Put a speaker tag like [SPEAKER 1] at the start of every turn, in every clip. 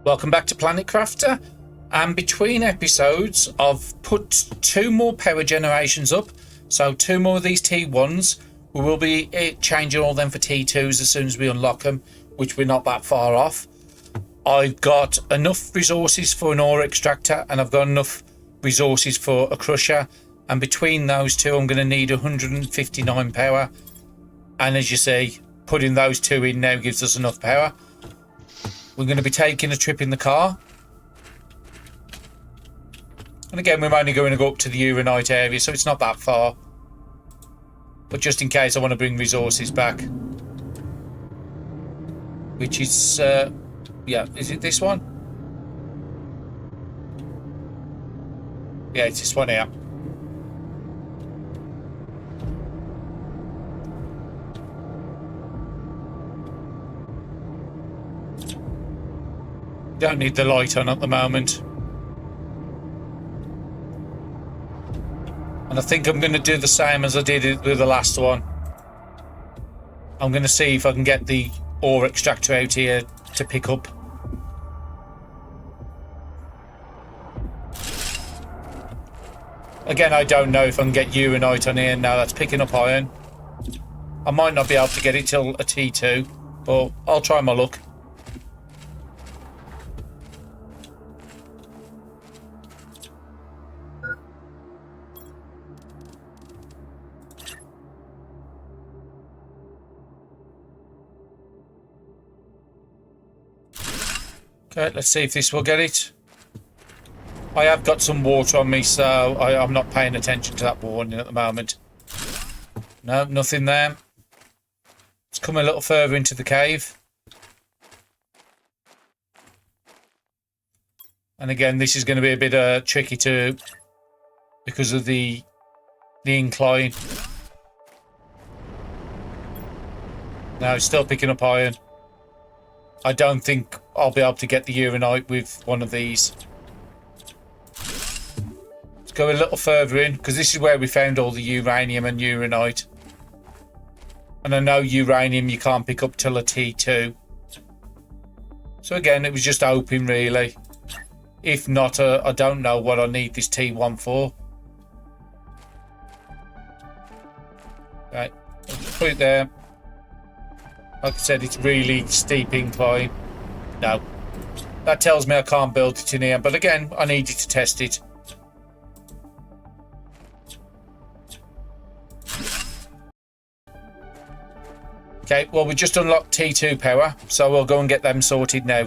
[SPEAKER 1] Welcome back to Planet Crafter. And between episodes, I've put 2 more power generations up. So 2 more of these T1s. We will be changing all them for T2s as soon as we unlock them, which we're not that far off. I've got enough resources for an ore extractor, and I've got enough resources for a crusher. And between those 2, I'm going to need 159 power. And as you see, putting those 2 in now gives us enough power. We're going to be taking a trip in the car. And again, we're only going to go up to the Uranite area, so it's not that far. But just in case I want to bring resources back. Which is, yeah, is it this one? Yeah, it's this one here. Don't need the light on at the moment. And I think I'm going to do the same as I did with the last one. I'm going to see if I can get the ore extractor out here to pick up. Again, I don't know if I can get Uranite on here. No, that's picking up iron. I might not be able to get it till a T2, but I'll try my luck. Okay, let's see if this will get it. I have got some water on me, so I'm not paying attention to that warning at the moment. No, nothing there. Let's come a little further into the cave. And again, this is going to be a bit tricky to, because of the incline. No, it's still picking up iron. I don't think I'll be able to get the Uranite with one of these. Let's go a little further in, because this is where we found all the uranium and Uranite. And I know uranium you can't pick up till a T2. So again, it was just hoping really. If not, I don't know what I need this T1 for. Right, put it there. Like I said, it's really steep incline. No. That tells me I can't build it in here. But again, I needed to test it. Okay, well, we just unlocked T2 power. So we'll go and get them sorted now.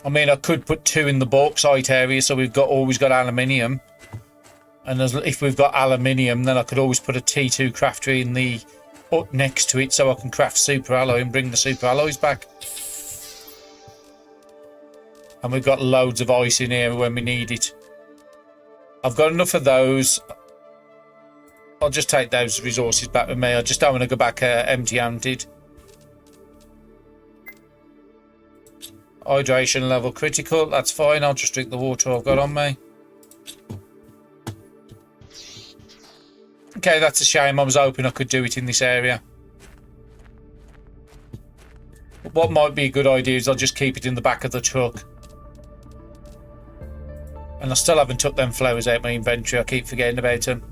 [SPEAKER 1] I mean, I could put 2 in the bauxite area, so we've always got aluminium. And if we've got aluminium, then I could always put a T2 crafter in the up next to it, so I can craft super alloy and bring the super alloys back. And we've got loads of ice in here when we need it. I've got enough of those. I'll just take those resources back with me. I just don't want to go back empty-handed. Hydration level critical. That's fine. I'll just drink the water I've got on me. Okay, that's a shame. I was hoping I could do it in this area. But what might be a good idea is I'll just keep it in the back of the truck. And I still haven't took them flowers out of my inventory. I keep forgetting about them.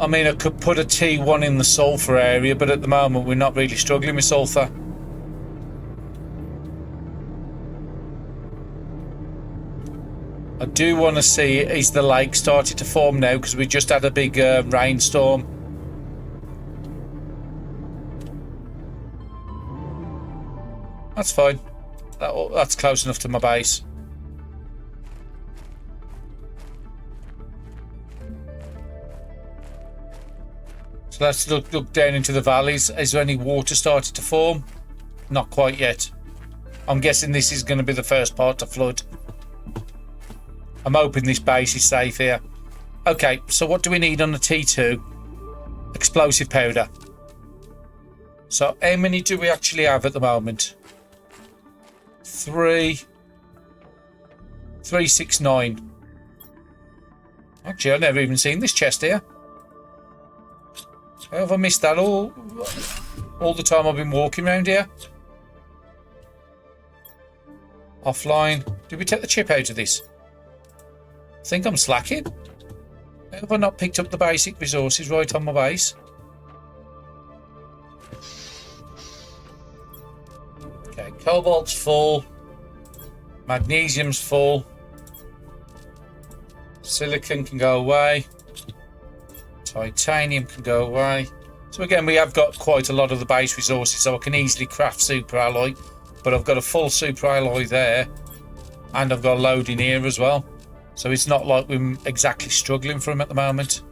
[SPEAKER 1] I mean, I could put a T1 in the sulfur area, but at the moment we're not really struggling with sulfur. I do want to see, is the lake started to form now, because we just had a big rainstorm. That's fine. That's close enough to my base. So let's look down into the valleys. Is there any water started to form? Not quite yet. I'm guessing this is going to be the first part to flood. I'm hoping this base is safe here. Okay, so what do we need on the T2? Explosive powder. So how many do we actually have at the moment? 369. Actually, I've never even seen this chest here. How have I missed that all the time I've been walking around here? Offline. Did we take the chip out of this? I think I'm slacking. How have I not picked up the basic resources right on my base? Okay, cobalt's full. Magnesium's full. Silicon can go away. Titanium can go away. So again, we have got quite a lot of the base resources, so I can easily craft super alloy. But I've got a full super alloy there, and I've got a load in here as well. So it's not like we're exactly struggling for them at the moment.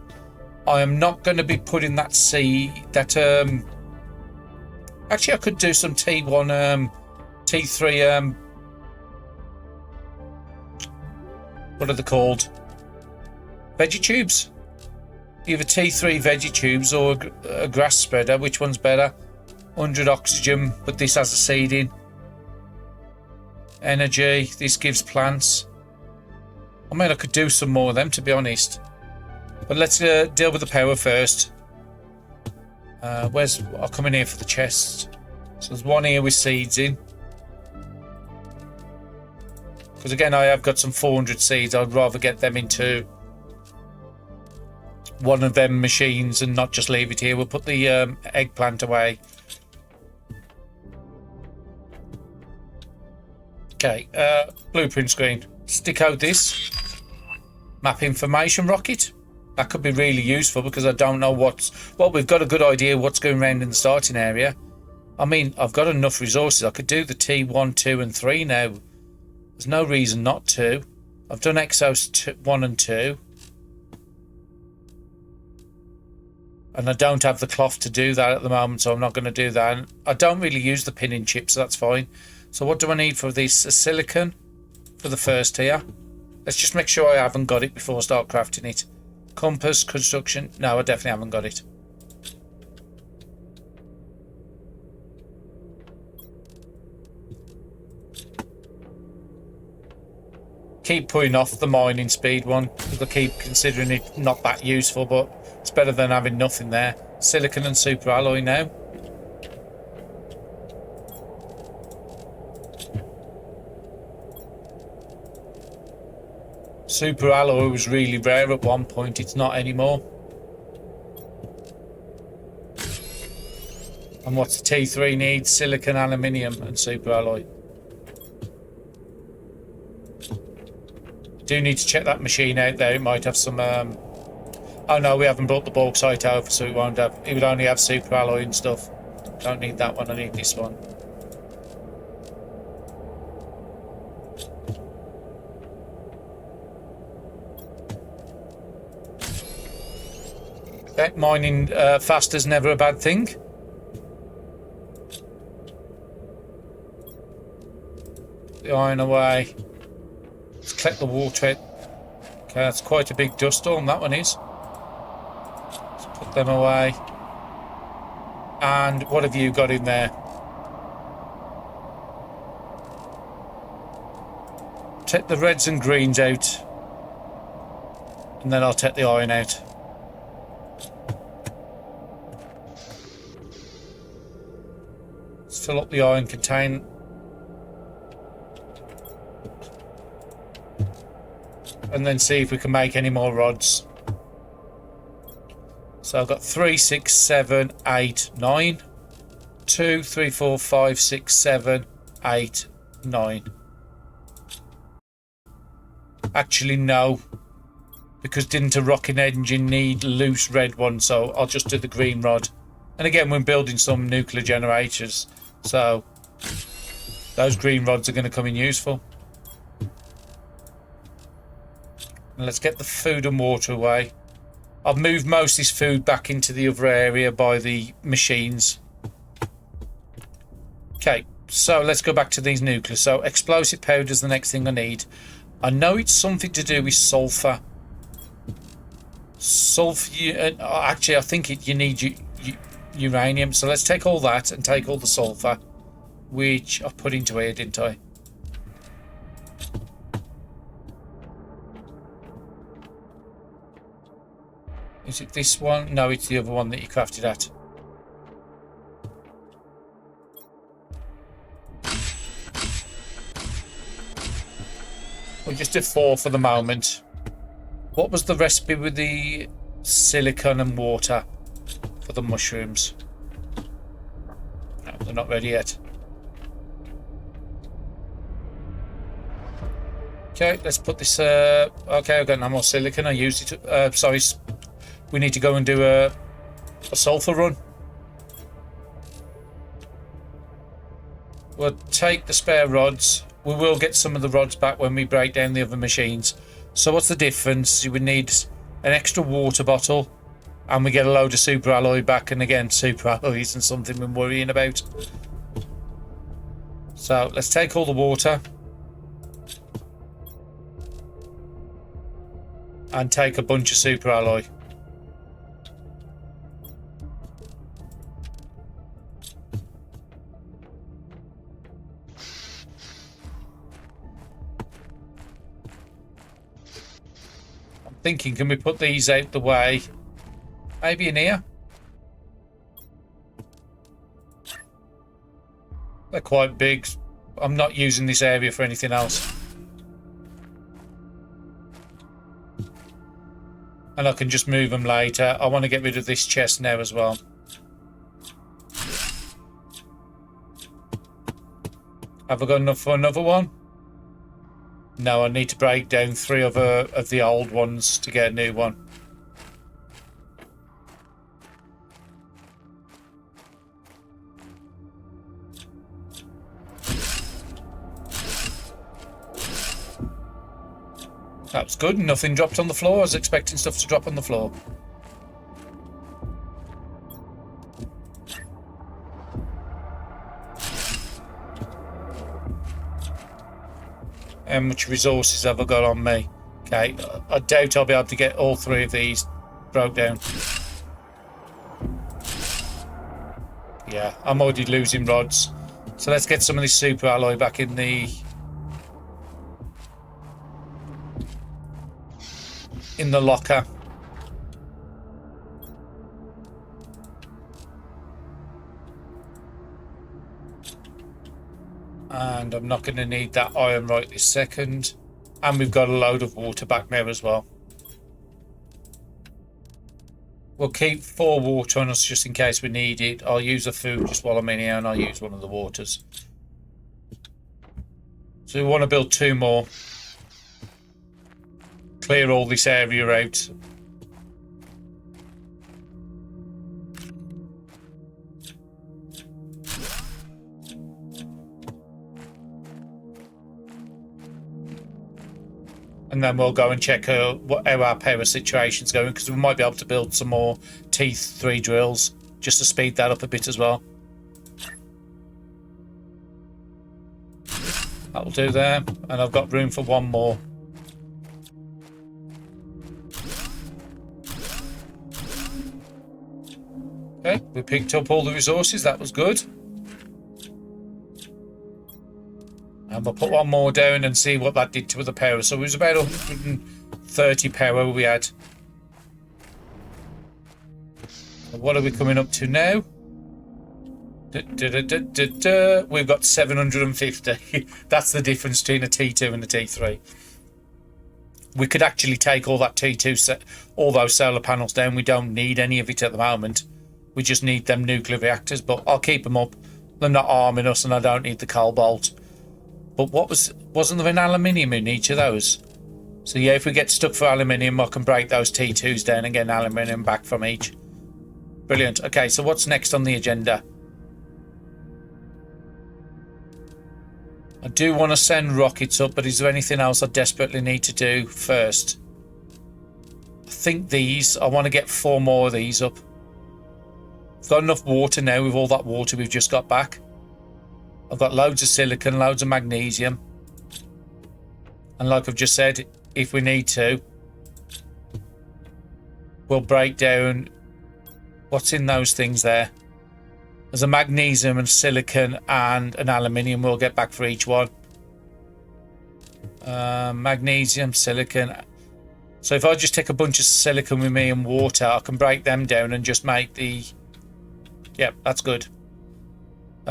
[SPEAKER 1] I am not going to be putting that actually I could do some T1 T3 what are they called? Veggie tubes. Either T3 veggie tubes or a grass spreader. Which one's better? 100 oxygen, but this has a seed in. Energy, this gives plants. I mean, I could do some more of them, to be honest. But let's deal with the power first. I'll come in here for the chests. So there's one here with seeds in. Because again, I have got some 400 seeds. I'd rather get them into one of them machines and not just leave it here. We'll put the eggplant away. Okay, blueprint screen. Stick out this map information rocket. That could be really useful because I don't know we've got a good idea what's going around in the starting area. I mean, I've got enough resources. I could do the T1, 2 and 3 now. There's no reason not to. I've done Exos 1 and 2. And I don't have the cloth to do that at the moment, so I'm not going to do that. And I don't really use the pinning chip, so that's fine. So what do I need for this? A silicon for the first here. Let's just make sure I haven't got it before I start crafting it. Compass, construction. No, I definitely haven't got it. Keep putting off the mining speed one because I keep considering it not that useful, but it's better than having nothing there. Silicon and super alloy now. Super alloy was really rare at one point. It's not anymore. And what's the T3 need? Silicon, aluminium and super alloy. Do need to check that machine out there. It might have some oh no, we haven't brought the bauxite over, so it would only have super alloy and stuff. Don't need that one, I need this one. Okay, mining fast is never a bad thing. The iron away. Let's collect the water. Okay, that's quite a big dust storm, that one is. Let's put them away. And what have you got in there? Take the reds and greens out. And then I'll take the iron out. Let's fill up the iron container. And then see if we can make any more rods. So I've got 3, 6, 7, 8, 9. 2, 3, 4, 5, 6, 7, 8, 9. Actually, no. Because didn't a rocket engine need loose red one? So I'll just do the green rod. And again, we're building some nuclear generators. So those green rods are going to come in useful. And let's get the food and water away. I've moved most of this food back into the other area by the machines. Okay, so let's go back to these nuclear. So explosive powder is the next thing I need. I know it's something to do with sulfur. Sulfur. Actually, I think you need uranium. So let's take all that and take all the sulfur, which I put into here, didn't I? Is it this one? No, it's the other one that you crafted at. We'll just do 4 for the moment. What was the recipe with the silicon and water for the mushrooms? No, they're not ready yet. Okay, let's put this... okay, I've got no more silicon. I used it. Sorry, we need to go and do a sulfur run. We'll take the spare rods. We will get some of the rods back when we break down the other machines. So what's the difference? You would need an extra water bottle, and we get a load of super alloy back. And again, super alloy isn't something we're worrying about. So let's take all the water and take a bunch of super alloy. Thinking, can we put these out the way? Maybe in here? They're quite big. I'm not using this area for anything else. And I can just move them later. I want to get rid of this chest now as well. Have I got enough for another one? No, I need to break down 3 other of the old ones to get a new one. That was good. Nothing dropped on the floor. I was expecting stuff to drop on the floor. How much resources have I got on me? Okay, I doubt I'll be able to get all 3 of these broke down. Yeah, I'm already losing rods. So let's get some of this super alloy back in the locker. And I'm not going to need that iron right this second. And we've got a load of water back there as well. We'll keep 4 water on us just in case we need it. I'll use a food just while I'm in here, and I'll use one of the waters. So we want to build 2 more. Clear all this area out. And then we'll go and check how our power situation's going, because we might be able to build some more T3 drills just to speed that up a bit as well. That'll do there. And I've got room for 1 more. Okay, we picked up all the resources. That was good. And we'll put 1 more down and see what that did to the power. So it was about 130 power we had. What are we coming up to now? We've got 750. That's the difference between a T2 and a T3. We could actually take all that T2, all those solar panels down. We don't need any of it at the moment. We just need them nuclear reactors, but I'll keep them up. They're not arming us, and I don't need the cobalt. But wasn't there an aluminium in each of those? So yeah, if we get stuck for aluminium, I can break those T2s down and get aluminium back from each. Brilliant. Okay, so what's next on the agenda? I do want to send rockets up, but is there anything else I desperately need to do first? I think I want to get 4 more of these up. I've got enough water now with all that water we've just got back. I've got loads of silicon, loads of magnesium. And like I've just said, if we need to, we'll break down what's in those things there. There's a magnesium and silicon and an aluminium. We'll get back for each one. Magnesium, silicon. So if I just take a bunch of silicon with me and water, I can break them down and just make the... Yep, that's good.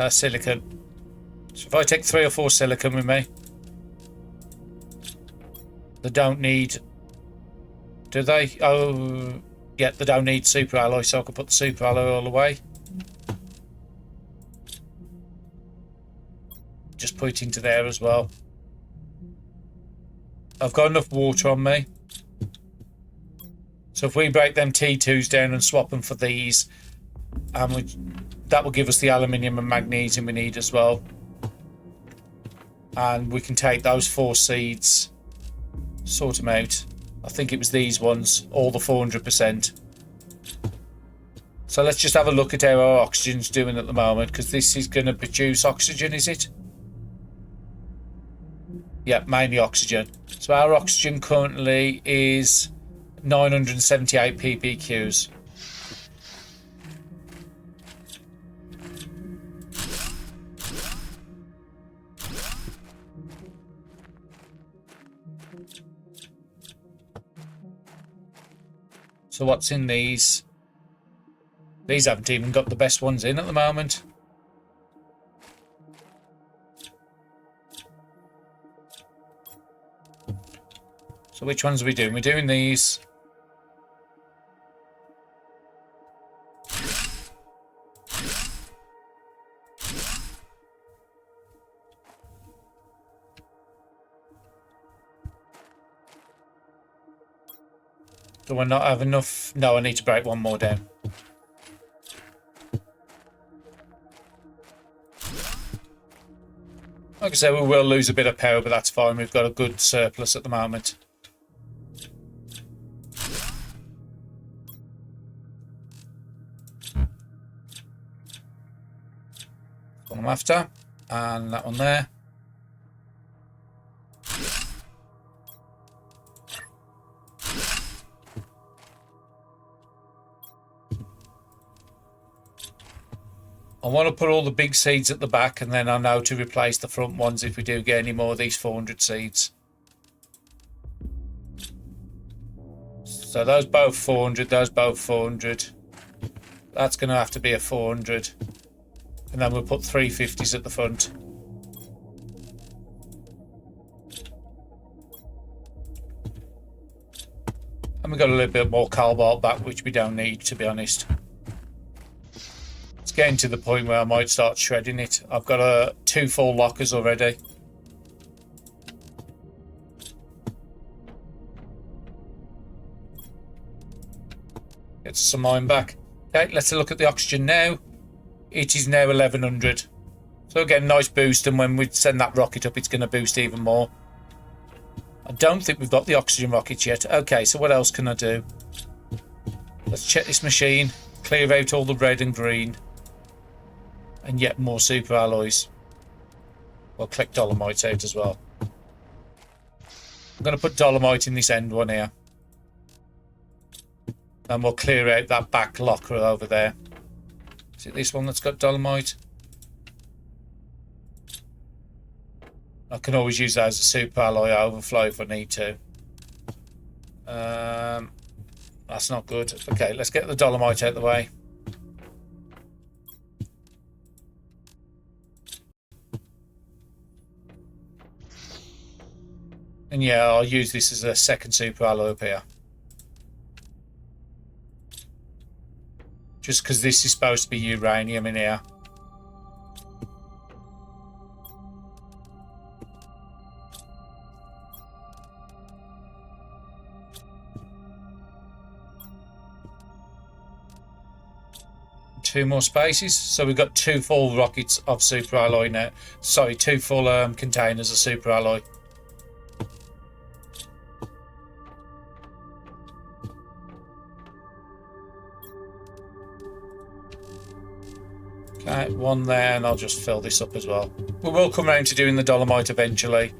[SPEAKER 1] Silicon. So if I take 3 or 4 silicon with me, they don't need... Do they? Oh, yeah, they don't need super alloy, so I can put the super alloy all away. Just put it into there as well. I've got enough water on me. So if we break them T2s down and swap them for these, that will give us the aluminium and magnesium we need as well. And we can take those 4 seeds, sort them out. I think it was these ones, all the 400%. So let's just have a look at how our oxygen's doing at the moment, because this is going to produce oxygen, is it? Yeah, mainly oxygen. So our oxygen currently is 978 ppqs. So what's in these? These haven't even got the best ones in at the moment. So which ones are we doing? We're doing these. Do I not have enough? No, I need to break one more down. Like I said, we will lose a bit of power, but that's fine. We've got a good surplus at the moment. One I'm after, and that one there. I want to put all the big seeds at the back, and then I know to replace the front ones if we do get any more of these 400 seeds. So those both 400, those both 400. That's going to have to be a 400. And then we'll put 350s at the front. And we've got a little bit more cobalt back, which we don't need, to be honest. It's getting to the point where I might start shredding it. I've got 2 full lockers already. Get some iron back. Okay, let's look at the oxygen now. It is now 1100. So again, nice boost, and when we send that rocket up, it's going to boost even more. I don't think we've got the oxygen rockets yet. Okay, so what else can I do? Let's check this machine, clear out all the red and green, and yet more super alloys. We'll click dolomite out as well. I'm going to put dolomite in this end one here. And we'll clear out that back locker over there. Is it this one that's got dolomite? I can always use that as a super alloy overflow if I need to. That's not good. Okay, let's get the dolomite out of the way. And yeah, I'll use this as a second super alloy up here. Just because this is supposed to be uranium in here. Two more spaces. So we've got 2 full rockets of super alloy now. Sorry, 2 full containers of super alloy. Okay, one there, and I'll just fill this up as well. We will come around to doing the dolomite eventually.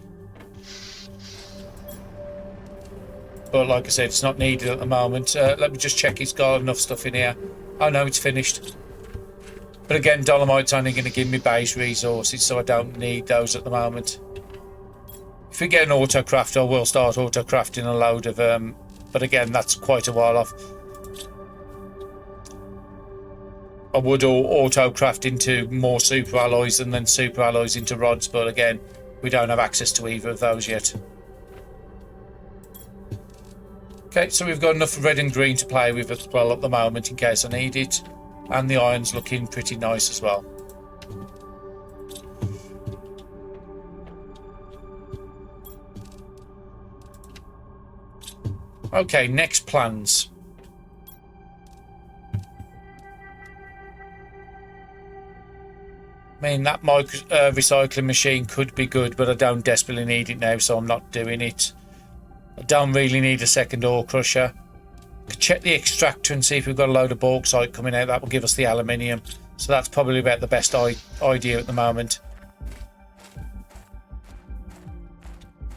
[SPEAKER 1] but like I said, it's not needed at the moment. Let me just check it's got enough stuff in here. Oh no, it's finished. But again, Dolomite's only going to give me base resources, so I don't need those at the moment. If we get an autocraft, I will start autocrafting a load of but again, that's quite a while off. I would autocraft into more super alloys and then super alloys into rods, but again, we don't have access to either of those yet. Okay, so we've got enough red and green to play with as well at the moment in case I need it. And the iron's looking pretty nice as well. Okay, next plans. I mean, that recycling machine could be good, but I don't desperately need it now, so I'm not doing it. I don't really need a second ore crusher. Could check the extractor and see if we've got a load of bauxite coming out. That will give us the aluminium. So that's probably about the best idea at the moment.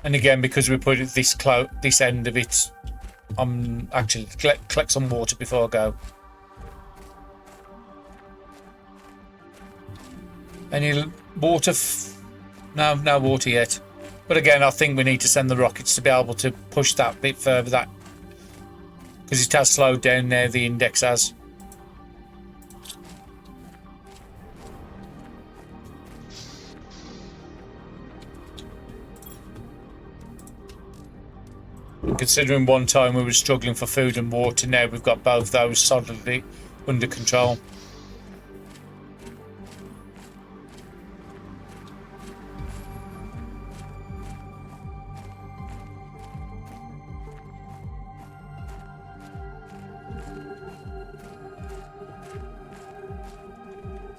[SPEAKER 1] And again, because we put it this end of it, I'm actually collect some water before I go. Any water? No water yet. But again, I think we need to send the rockets to be able to push that bit further. That because it has slowed down now. The index has. And considering one time we were struggling for food and water, now we've got both those solidly under control.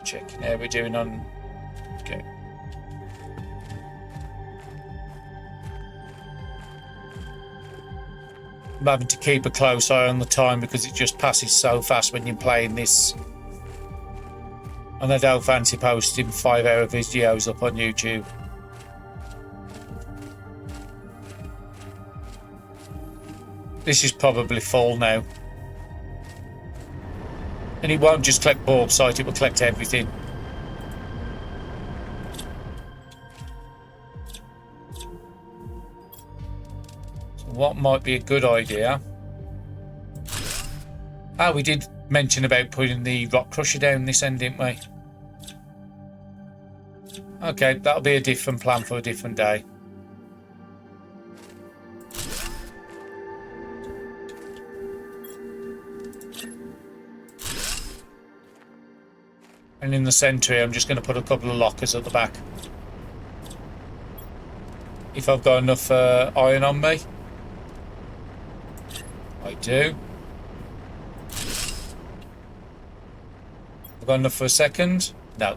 [SPEAKER 1] Checking how we're doing on. Okay. I'm having to keep a close eye on the time because it just passes so fast when you're playing this. And I don't fancy posting 5-hour videos up on YouTube. This is probably full now. And it won't just collect bauxite, it will collect everything. So what might be a good idea? Ah, we did mention about putting the rock crusher down this end, didn't we? Okay, that'll be a different plan for a different day. And in the centre here, I'm just going to put a couple of lockers at the back. If I've got enough iron on me. I do. I've got enough for a second? No.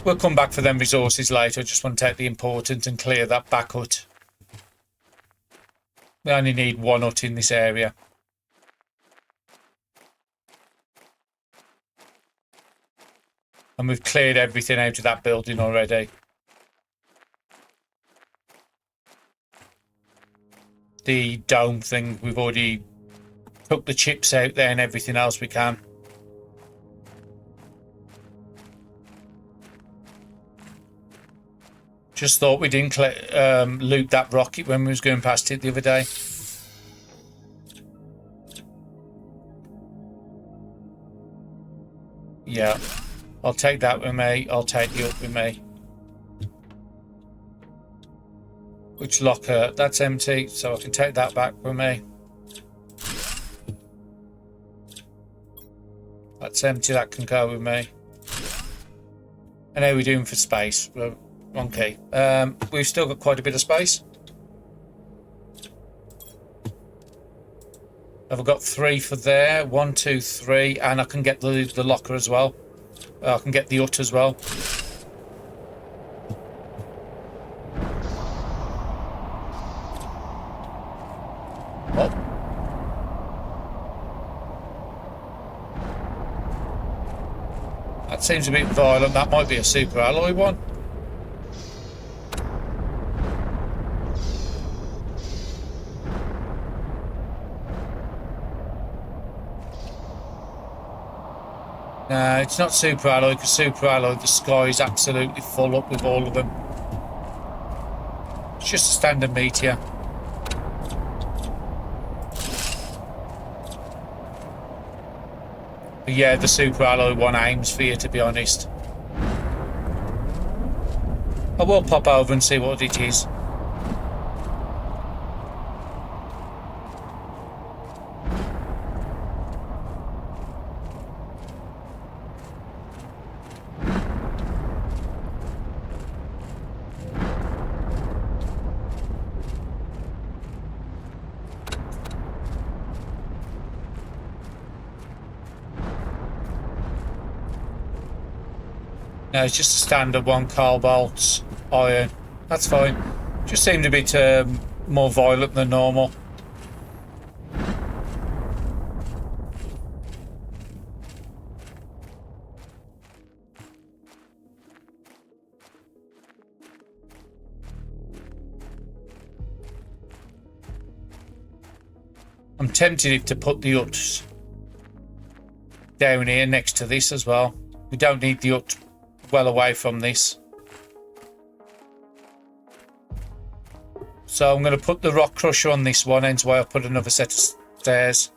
[SPEAKER 1] We'll come back for them resources later. I just want to take the important and clear that back hut. We only need one hut in this area. And we've cleared everything out of that building already. The dome thing, we've already took the chips out there and everything else we can. Just thought we didn't loot that rocket when we was going past it the other day. Yeah, I'll take that with me. I'll take you up with me. Which locker? That's empty, so I can take that back with me. That's empty, that can go with me. And how are we doing for space? Okay, we've still got quite a bit of space. I've got 3 for there. 1, 2, 3, and I can get the locker as well. I can get the hut as well. Oh. That seems a bit violent. That might be a super alloy one. No, it's not super alloy, because super alloy, the sky is absolutely full up with all of them. It's just a standard meteor. But yeah, the super alloy one aims for you, to be honest. I will pop over and see what it is. No, it's just a standard one, cobalt, iron. That's fine. Just seemed a bit more violent than normal. I'm tempted to put the hut down here next to this as well. We don't need the hut well away from this. So I'm going to put the rock crusher on this one, hence why I put another set of stairs.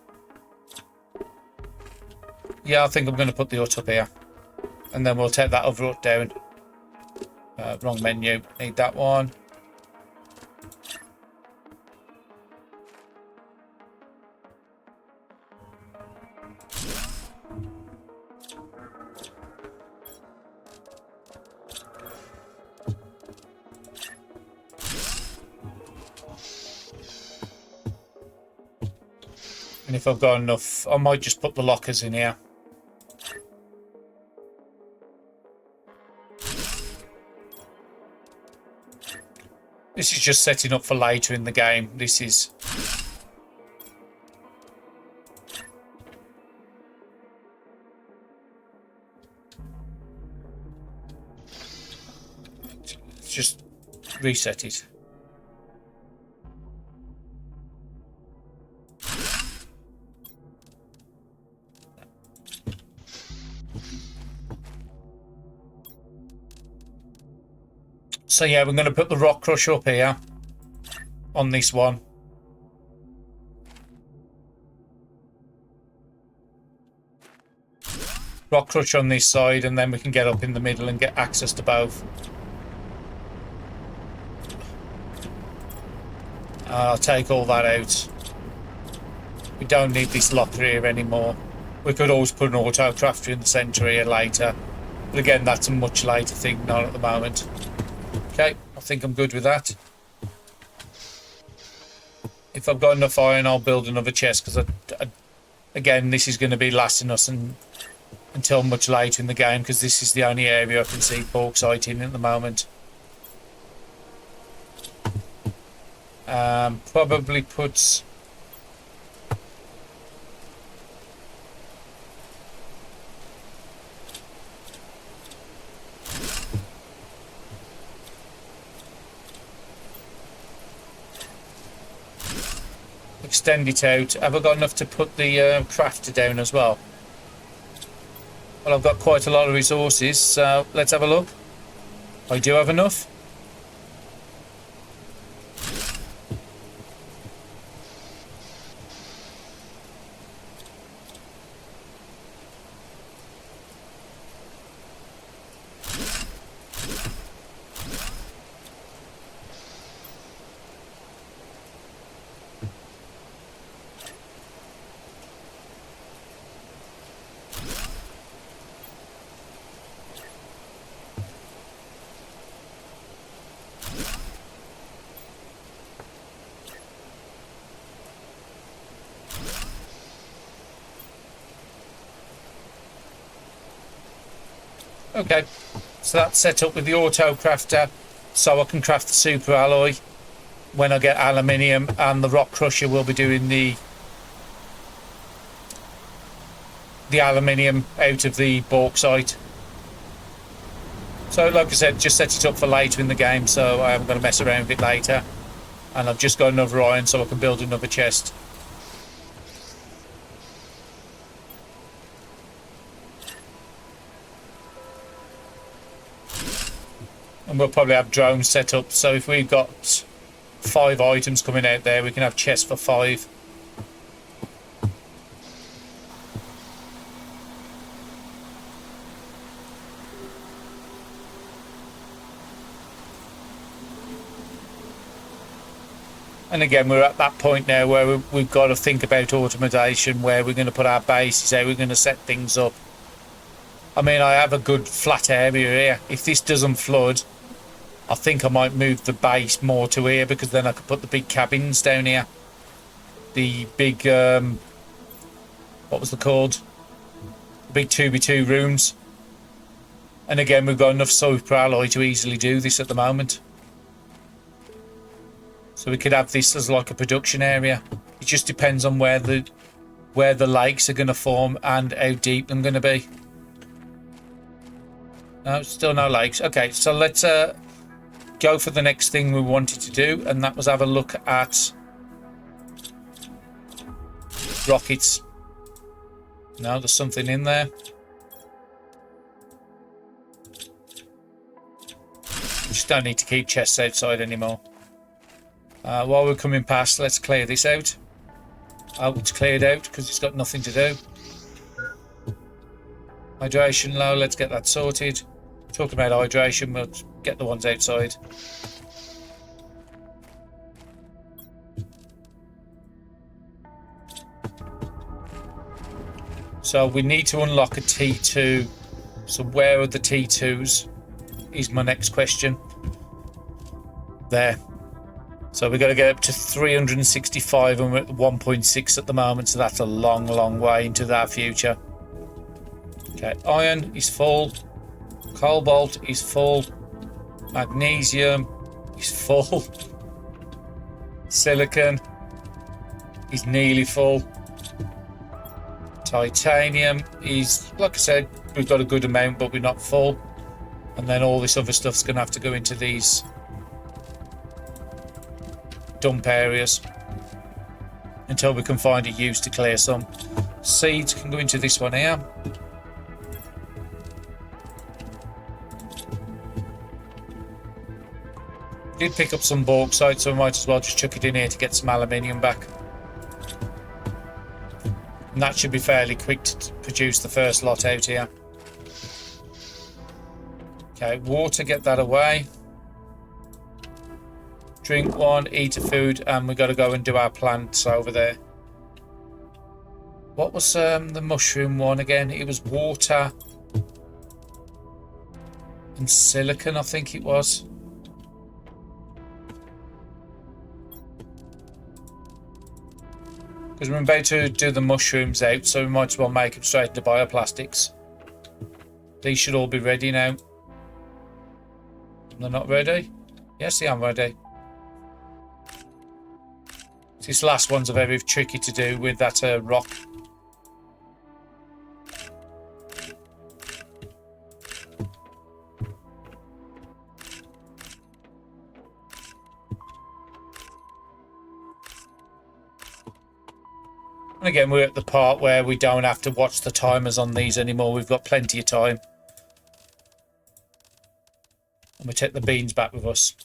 [SPEAKER 1] Yeah, I think I'm going to put the hut up here. And then we'll take that other hut down. Wrong menu. Need that one. And if I've got enough, I might just put the lockers in here. This is just setting up for later in the game. This is... Let's just reset it. So yeah, we're going to put the rock crusher up here on this one. Rock crusher on this side, and then we can get up in the middle and get access to both. I'll take all that out. We don't need this locker here anymore. We could always put an auto crafter in the centre here later. But again, that's a much later thing, not at the moment. Okay, I think I'm good with that. If I've got enough iron, I'll build another chest, because again, this is going to be lasting us until much later in the game, because this is the only area I can see bauxite in at the moment. Probably puts... extend it out. Have I got enough to put the crafter down as well? Well, I've got quite a lot of resources, so let's have a look. I do have enough. Okay, so that's set up with the auto crafter, so I can craft the super alloy when I get aluminium, and the rock crusher will be doing the aluminium out of the bauxite. So like I said, just set it up for later in the game, so I am going to mess around with it later. And I've just got another iron so I can build another chest. And we'll probably have drones set up, so if we've got 5 items coming out there, we can have chests for 5. And again, we're at that point now where we've got to think about automation, where we're going to put our bases, how we're going to set things up. I mean, I have a good flat area here. If this doesn't flood, I think I might move the base more to here, because then I could put the big cabins down here. The big, what was it called? The big 2x2 rooms. And again, we've got enough super alloy to easily do this at the moment. So we could have this as like a production area. It just depends on where the lakes are going to form and how deep they're going to be. No, still no lakes. Okay, so let's go for the next thing we wanted to do, and that was have a look at rockets. No, there's something in there. We just don't need to keep chests outside anymore. While we're coming past, let's clear this out. Oh, it's cleared out because it's got nothing to do. Hydration low, let's get that sorted. Talking about hydration, we'll get the ones outside. So we need to unlock a T2. So where are the T2s is my next question. There. So we've got to get up to 365 and we're at 1.6 at the moment, so that's a long, long way into that future. Okay, iron is full. Cobalt is full. Magnesium is full. Silicon is nearly full. Titanium is, like I said, we've got a good amount, but we're not full. And then all this other stuff's going to have to go into these dump areas until we can find a use to clear some. Seeds can go into this one here. Did pick up some bauxite, so we might as well just chuck it in here to get some aluminium back. And that should be fairly quick to produce the first lot out here. Okay, water, get that away. Drink one, eat a food, and we've got to go and do our plants over there. What was the mushroom one again? It was water and silicon, I think it was. Because we're about to do the mushrooms out, so we might as well make them straight into bioplastics. These should all be ready now. They're not ready? Yes, they are ready. This last one's very tricky to do with that rock. And again, we're at the part where we don't have to watch the timers on these anymore. We've got plenty of time. And we take the beans back with us.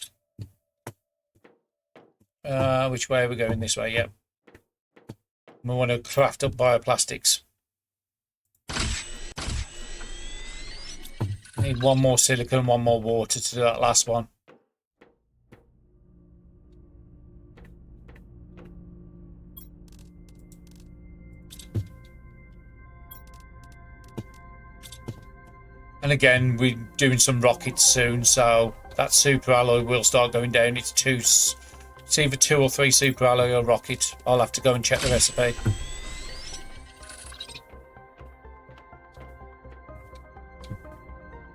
[SPEAKER 1] Which way are we going? This way, yep. We want to craft up bioplastics. Need one more silicon and one more water to do that last one. And again, we're doing some rockets soon, so that super alloy will start going down. It's either 2 or 3 super alloy or rocket. I'll have to go and check the recipe.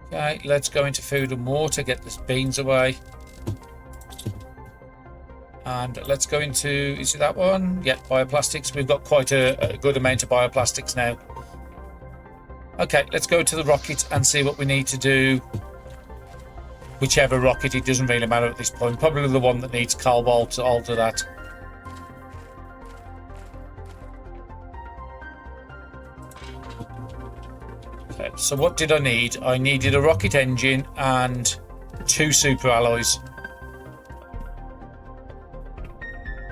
[SPEAKER 1] Okay, let's go into food and water, get the beans away. And let's go into, is it that one? Yeah, bioplastics. We've got quite a good amount of bioplastics now. Okay, let's go to the rocket and see what we need to do whichever rocket, it doesn't really matter at this point. Probably the one that needs cobalt to alter that. Okay, so what did I need? I needed a rocket engine and 2 super alloys.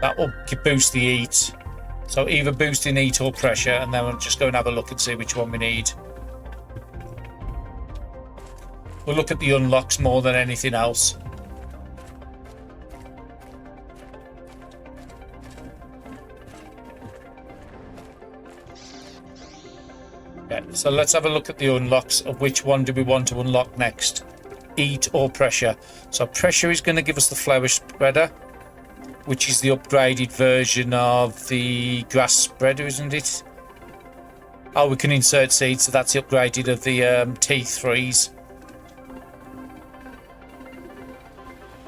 [SPEAKER 1] That will boost the heat. So either boosting heat or pressure, and then we'll just go and have a look and see which one we need. We'll look at the unlocks more than anything else. Yeah, so let's have a look at the unlocks of which one do we want to unlock next. Heat or pressure. So pressure is going to give us the flower spreader, which is the upgraded version of the grass spreader, isn't it? Oh, we can insert seeds, so that's the upgraded of the T3s.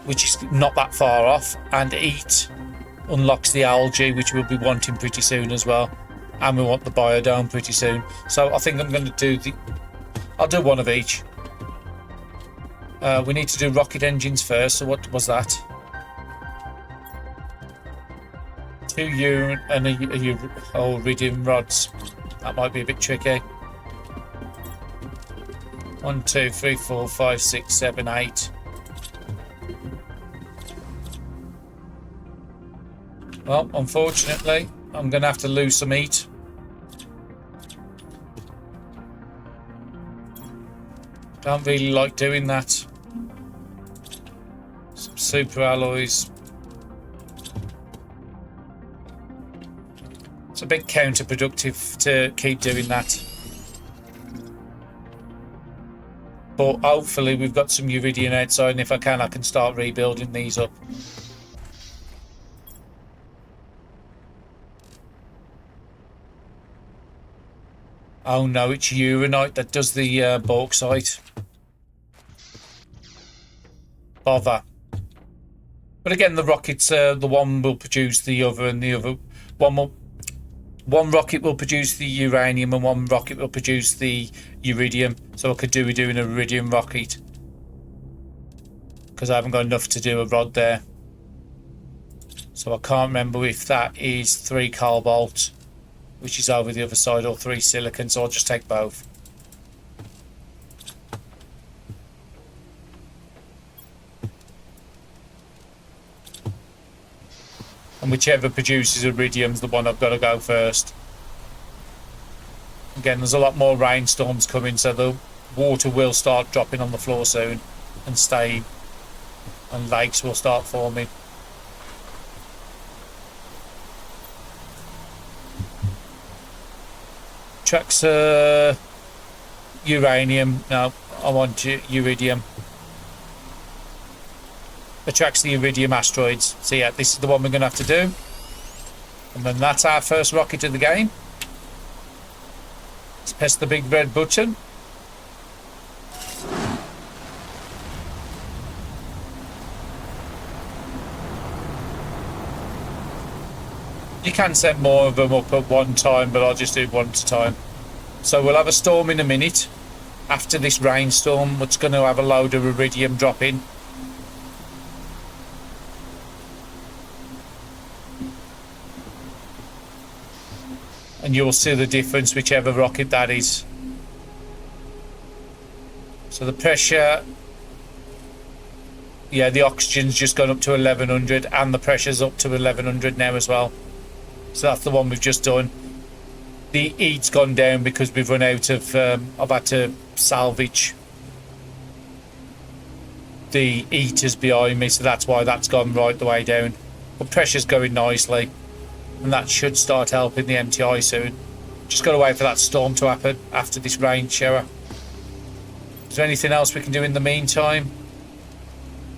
[SPEAKER 1] Which is not that far off. And heat unlocks the algae, which we'll be wanting pretty soon as well. And we want the biodome pretty soon. So I think I'm going to do the... I'll do one of each. We need to do rocket engines first, so what was that? 2 urine and a iridium rods. That might be a bit tricky. 1, 2, 3, 4, 5, 6, 7, 8. Well, unfortunately, I'm going to have to lose some heat. Don't really like doing that. Some super alloys. It's a bit counterproductive to keep doing that. But hopefully we've got some iridium outside, and if I can start rebuilding these up. Oh no, it's uranite that does the bauxite. Bother. But again, the rockets, the one will produce the other, and the other one rocket will produce the uranium, and one rocket will produce the iridium. So I could do an iridium rocket, because I haven't got enough to do a rod there. So I can't remember if that is 3 cobalt, which is over the other side, or 3 silicon, so I'll just take both. And whichever produces iridium's the one I've got to go first. Again, there's a lot more rainstorms coming, so the water will start dropping on the floor soon and stay, and lakes will start forming. Tracks uranium. No, I want iridium. Attracts the iridium asteroids. So yeah, this is the one we're going to have to do. And then that's our first rocket of the game. Let's press the big red button. You can set more of them up at one time, but I'll just do one at a time. So we'll have a storm in a minute. After this rainstorm, it's going to have a load of iridium drop in. And you'll see the difference, whichever rocket that is. So the pressure... Yeah, the oxygen's just gone up to 1100, and the pressure's up to 1100 now as well. So that's the one we've just done. The heat's gone down because we've run out of... I've had to salvage the heaters behind me, so that's why that's gone right the way down. But pressure's going nicely, and that should start helping the MTI soon. Just got to wait for that storm to happen after this rain shower. Is there anything else we can do in the meantime?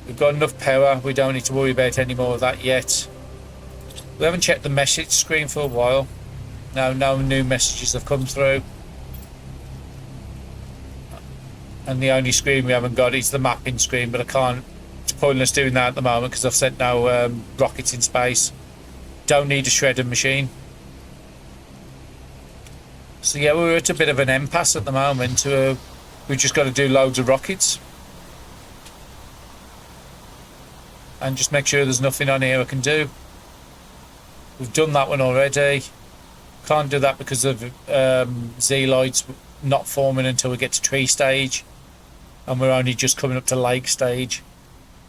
[SPEAKER 1] We've got enough power. We don't need to worry about any more of that yet. We haven't checked the message screen for a while. No new messages have come through. And the only screen we haven't got is the mapping screen, but I can't... It's pointless doing that at the moment because I've sent no rockets in space. Don't need a shredding machine. So yeah, we're at a bit of an impasse at the moment. We've just got to do loads of rockets. and just make sure there's nothing on here I can do. We've done that one already. Can't do that because of Z-lights not forming until we get to tree stage, and we're only just coming up to lake stage.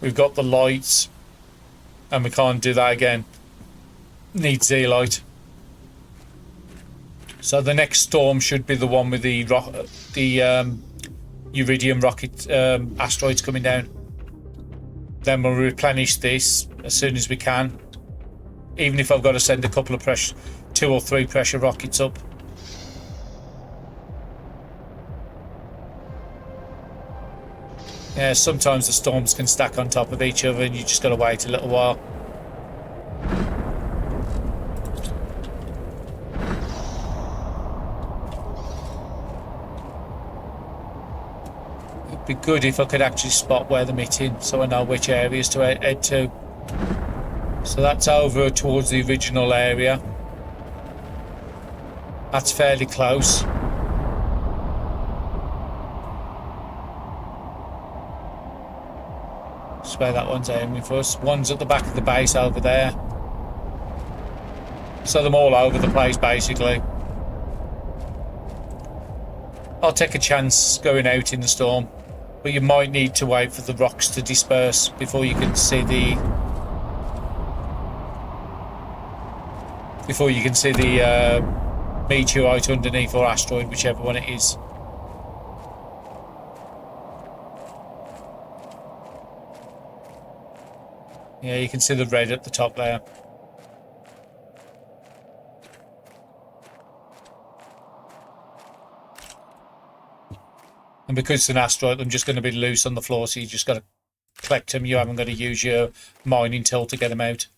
[SPEAKER 1] We've got the lights, and we can't do that again. Need Z-light. So the next storm should be the one with the Iridium rocket asteroids coming down. Then we'll replenish this as soon as we can, even if I've got to send a couple of 2 or 3 pressure rockets up. Yeah, sometimes the storms can stack on top of each other and you just got to wait a little while. It'd be good if I could actually spot where they're hitting so I know which areas to head to. So that's over towards the original area. That's fairly close. That's where that one's aiming for us. One's at the back of the base over there. So they're all over the place basically. I'll take a chance going out in the storm, but you might need to wait for the rocks to disperse before you can see the meteorite underneath, or asteroid, whichever one it is. Yeah, you can see the red at the top there. And because it's an asteroid, I'm just going to be loose on the floor, so you just got to collect them. You haven't got to use your mining tool to get them out.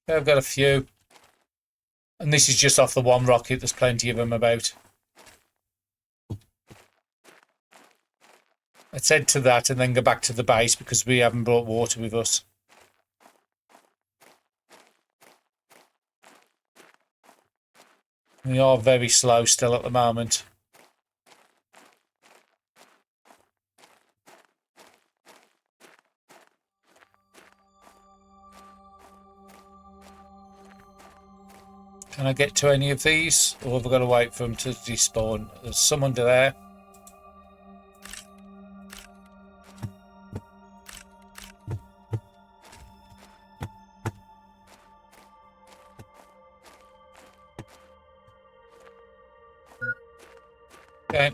[SPEAKER 1] I've got a few. And this is just off the one rocket. There's plenty of them about. Let's head to that and then go back to the base because we haven't brought water with us. We are very slow still at the moment. Can I get to any of these, or have I got to wait for them to despawn? There's some under there. Okay,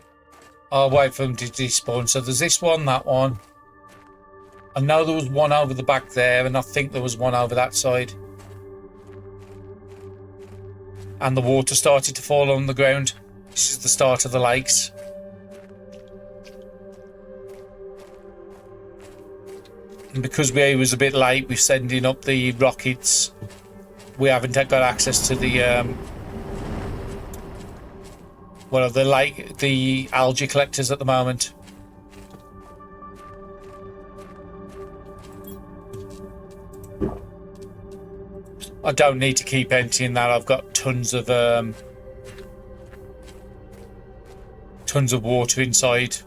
[SPEAKER 1] I'll wait for them to despawn. So there's this one, that one. I know there was one over the back there, and I think there was one over that side. And the water started to fall on the ground. This is the start of the lakes. And because we was a bit late with sending up the rockets, we haven't got access to the the algae collectors at the moment. I don't need to keep emptying that. I've got tons of water inside.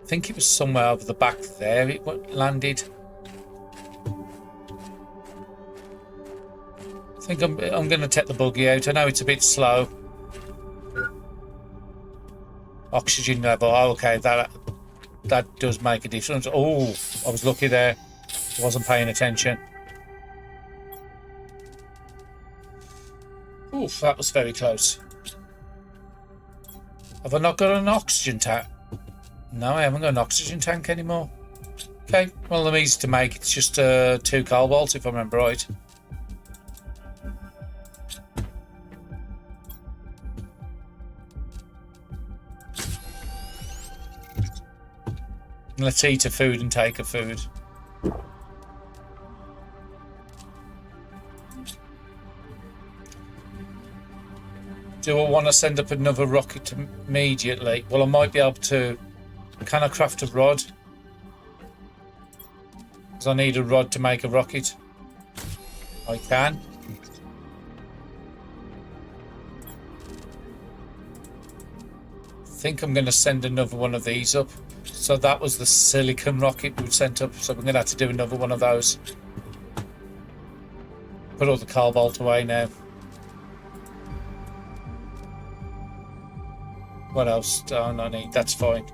[SPEAKER 1] I think it was somewhere over the back there it landed. I think I'm going to take the buggy out. I know it's a bit slow. Oxygen level. Oh, okay, that does make a difference. Oh, I was lucky there. I wasn't paying attention. Oof, that was very close. Have I not got an oxygen tank? No, I haven't got an oxygen tank anymore. Okay, well, they're easy to make. It's just 2 cobalts, if I remember right. Let's eat a food and take a food. Do I want to send up another rocket immediately? Well, I might be able to. Can I craft a rod? Because I need a rod to make a rocket. I can. I think I'm going to send another one of these up. So that was the silicon rocket we sent up. So we're going to have to do another one of those. Put all the cobalt away now. What else don't I need? That's fine.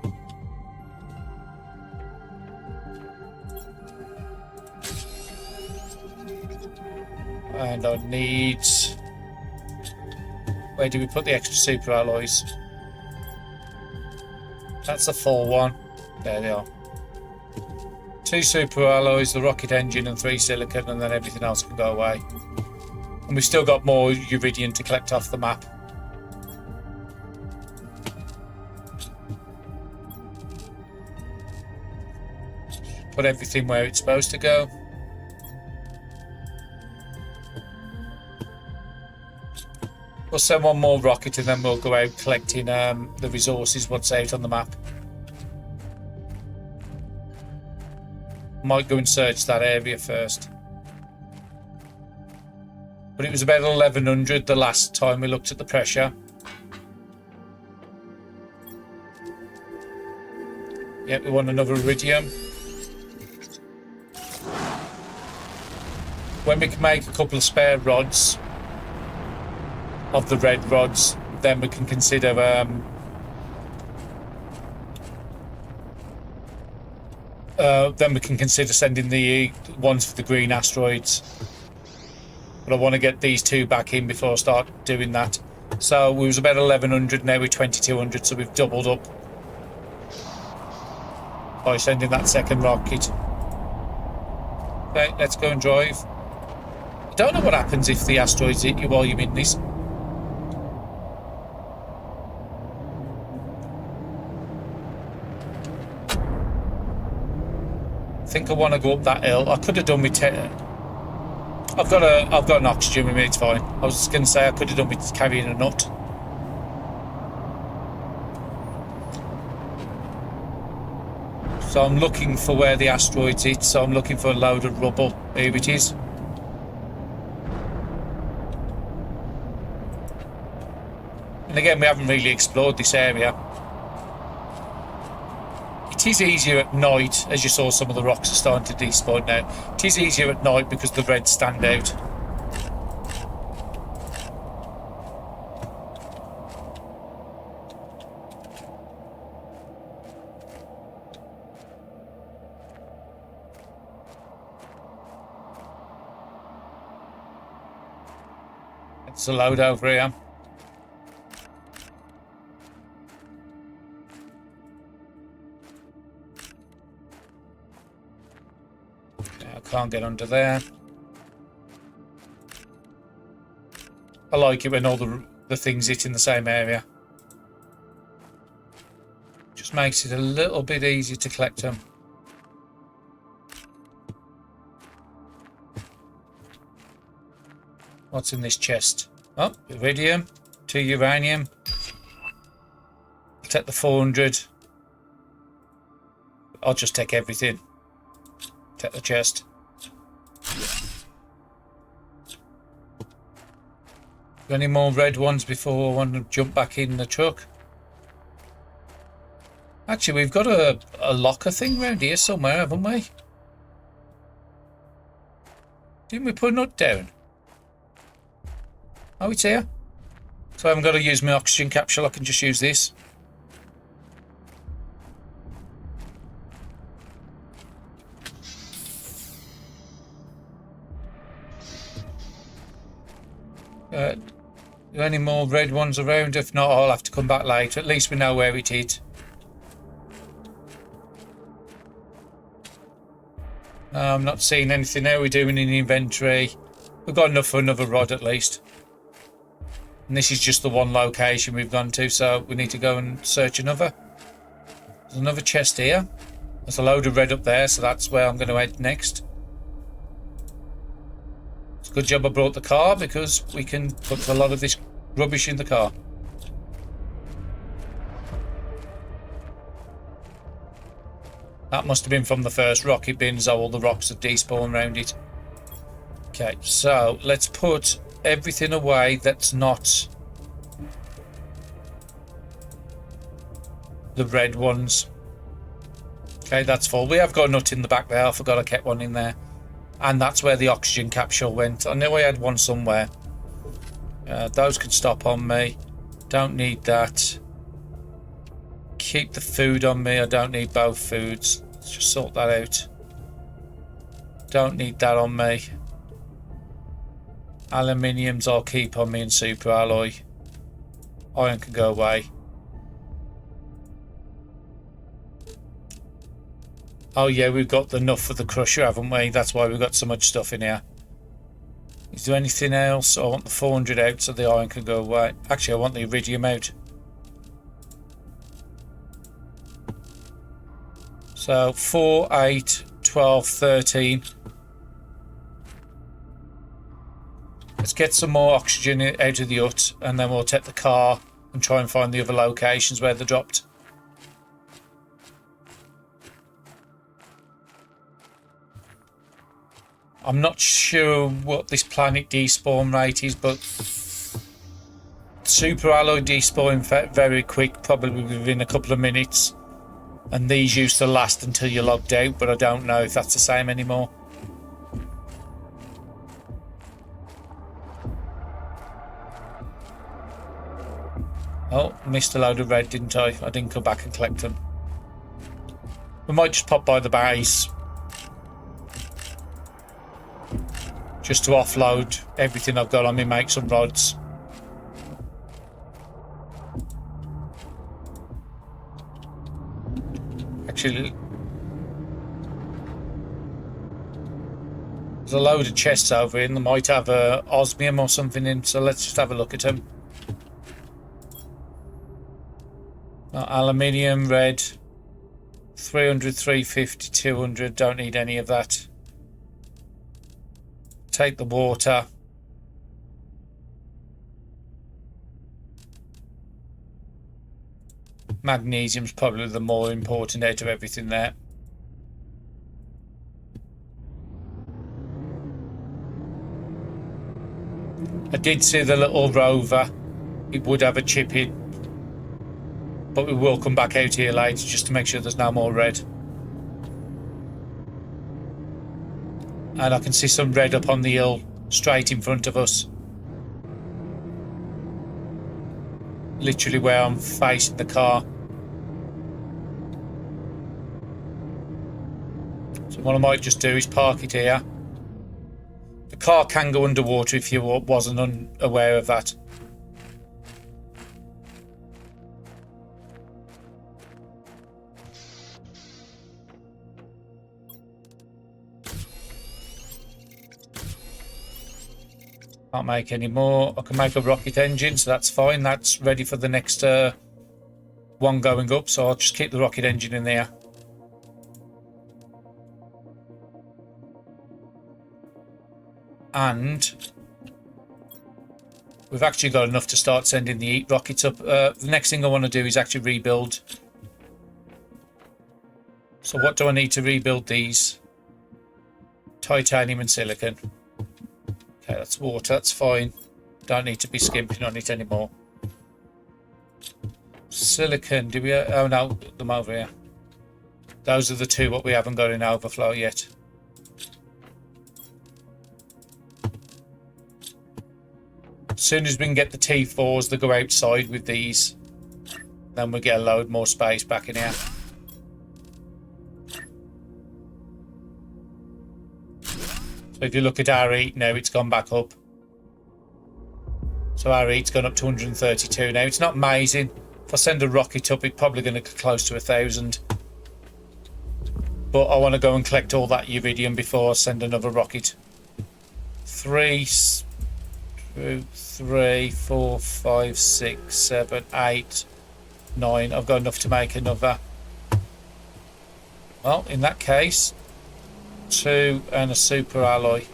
[SPEAKER 1] And I need... Where do we put the extra super alloys? That's the full one. There they are. 2 super alloys, the rocket engine, and 3 silicon, and then everything else can go away. And we've still got more iridium to collect off the map. Put everything where it's supposed to go. We'll send one more rocket and then we'll go out collecting the resources once out on the map. Might go and search that area first. But it was about 1100 the last time we looked at the pressure. Yep, we want another iridium. When we can make a couple of spare rods of the red rods, then we can consider sending the ones for the green asteroids. But I want to get these 2 back in before I start doing that. So we was about 1100, now we're 2200, so we've doubled up by sending that second rocket. Okay, let's go and drive. I don't know what happens if the asteroids hit you while you're in this. I think I want to go up that hill. I could have done with 10. I've got an oxygen with me, it's fine. I was just going to say I could have done with carrying a nut. So I'm looking for where the asteroids hit, so I'm looking for a load of rubble. Here it is. And again, we haven't really explored this area. It is easier at night, as you saw some of the rocks are starting to despawn now. It is easier at night because the reds stand out. It's a load over here. Can't get under there. I like it when all the things hit in the same area. Just makes it a little bit easier to collect them. What's in this chest? Oh, iridium, 2 uranium. I'll take the 400. I'll just take everything. Take the chest. Any more red ones before I want to jump back in the truck? Actually, we've got a locker thing around here somewhere, haven't we? Didn't we put a nut down? Oh, it's here. So I haven't got to use my oxygen capsule, I can just use this. Are there any more red ones around? If not, I'll have to come back later. At least we know where it is. I'm not seeing anything. How are we doing in the inventory? We've got enough for another rod at least. And this is just the one location we've gone to, so we need to go and search another. There's another chest here. There's a load of red up there, so that's where I'm going to head next. It's a good job I brought the car because we can put a lot of this rubbish in the car. That must have been from the first rocket bin, so all the rocks have despawned around it. Okay, so let's put everything away that's not the red ones. Okay, that's full. We have got a nut in the back there. I forgot I kept one in there. And that's where the oxygen capsule went. I knew I had one somewhere. Those can stop on me. Don't need that. Keep the food on me. I don't need both foods. Let's just sort that out. Don't need that on me. Aluminiums I'll keep on me and super alloy. Iron can go away. Oh yeah, we've got enough for the crusher, haven't we? That's why we've got so much stuff in here. Is there anything else? I want the 400 out so the iron can go away. Actually, I want the iridium out. So 4, 8, 12, 13. Let's get some more oxygen out of the hut and then we'll take the car and try and find the other locations where they're dropped. I'm not sure what this planet despawn rate is, but super alloy despawn very quick, probably within a couple of minutes. And these used to last until you're logged out, but I don't know if that's the same anymore. Oh, missed a load of red, didn't I? I didn't come back and collect them. We might just pop by the base. Just to offload everything I've got on me, make some rods. Actually, there's a load of chests over here and they might have osmium or something in, so let's just have a look at them. Aluminium, red, 300, 350, 200, don't need any of that. Take the water. Magnesium's probably the more important out of everything there. I did see the little rover. It would have a chip in. But we will come back out here later just to make sure there's no more red. And I can see some red up on the hill straight in front of us. Literally where I'm facing the car. So what I might just do is park it here. The car can go underwater if you wasn't unaware of that. Can't make any more. I can make a rocket engine, so that's fine. That's ready for the next one going up, so I'll just keep the rocket engine in there. And we've actually got enough to start sending the heat rockets up. The next thing I want to do is actually rebuild. So what do I need to rebuild these? Titanium and silicon. Okay, that's water, that's fine. Don't need to be skimping on it anymore. Silicon, do we... Oh no, them over here. Those are the two what we haven't got in overflow yet. As soon as we can get the T4s that go outside with these, then we'll get a load more space back in here. So if you look at our heat now, it's gone back up. So our heat's gone up to 132 now. It's not amazing. If I send a rocket up, it's probably going to get close to 1,000. But I want to go and collect all that iridium before I send another rocket. 3, 4, 5, 6, 7, 8, 9. I've got enough to make another. Well, in that case... 2 and a super alloy.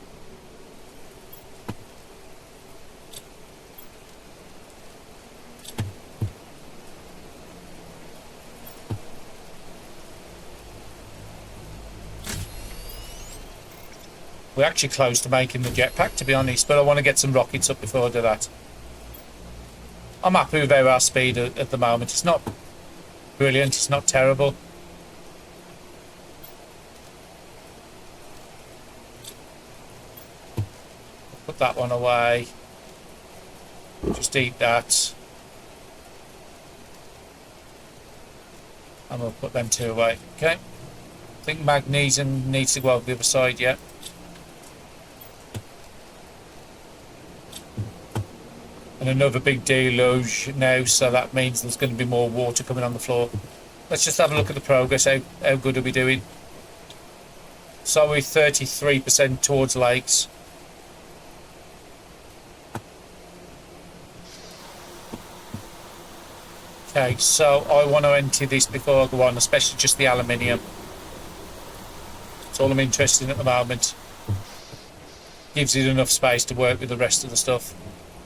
[SPEAKER 1] We're actually close to making the jetpack, to be honest, but I want to get some rockets up before I do that. I'm happy with our speed at the moment. It's not brilliant, it's not terrible. Put that one away. Just eat that. And we'll put them two away. Okay. I think magnesium needs to go over the other side yet. And another big deluge now, so that means there's going to be more water coming on the floor. Let's just have a look at the progress. How good are we doing? So we're 33% towards lakes. Okay, so I want to empty this before I go on, especially just the aluminium. That's all I'm interested in at the moment. Gives it enough space to work with the rest of the stuff.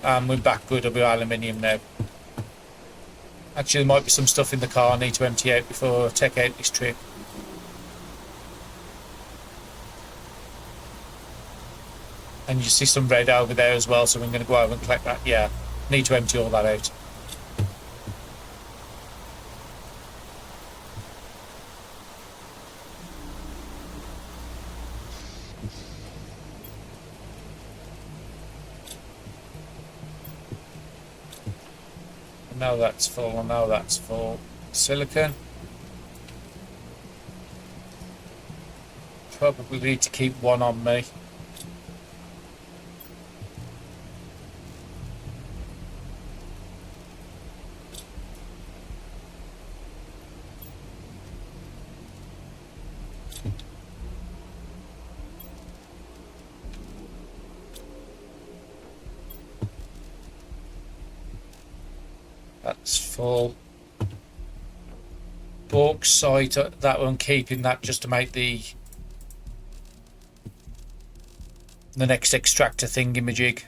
[SPEAKER 1] And we're back good with aluminium now. Actually, there might be some stuff in the car I need to empty out before I take out this trip. And you see some red over there as well, so we're going to go over and collect that. Yeah, need to empty all that out. Now that's full, and now that's full. Silicon. Probably need to keep one on me. That's full. Bauxite, that one, keeping that just to make the next extractor thingamajig.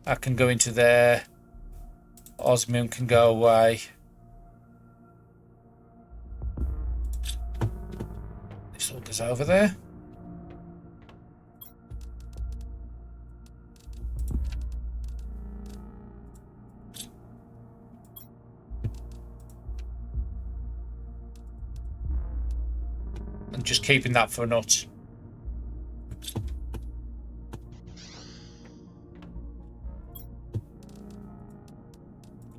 [SPEAKER 1] That can go into there. Osmium can go away. This all goes over there. And just keeping that for nuts.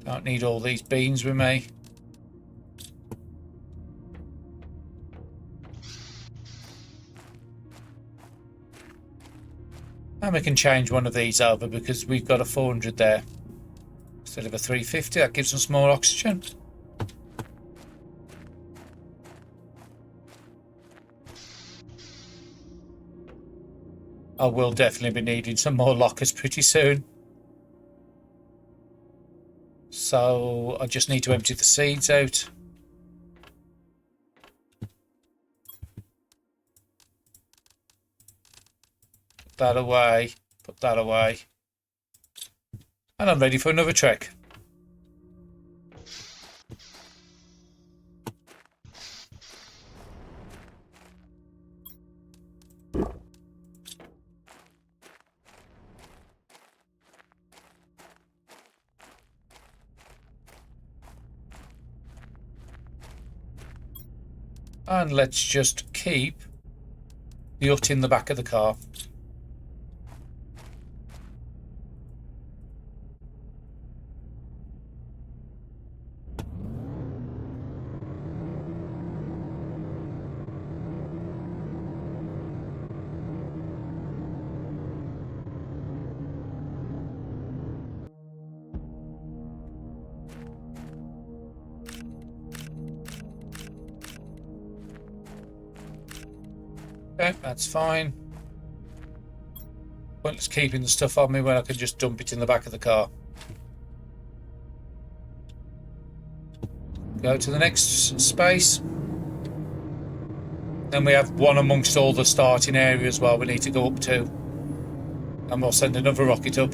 [SPEAKER 1] Don't need all these beans with me. And we can change one of these over because we've got a 400 there instead of a 350. That gives us more oxygen. I will definitely be needing some more lockers pretty soon. So I just need to empty the seeds out. Put that away. Put that away. And I'm ready for another trek. And let's just keep the hut in the back of the car. Okay, that's fine. Pointless keeping the stuff on me when I can just dump it in the back of the car. Go to the next space. Then we have one amongst all the starting areas where we need to go up to. And we'll send another rocket up.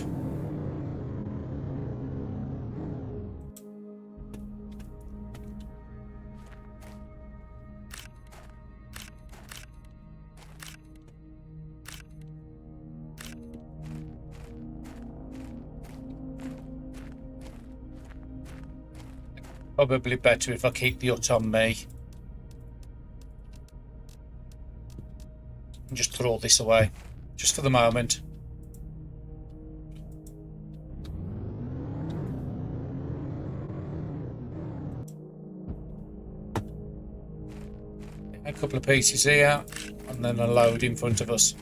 [SPEAKER 1] Probably better if I keep the hut on me. And just put all this away, just for the moment. couple of pieces here, and then a load in front of us.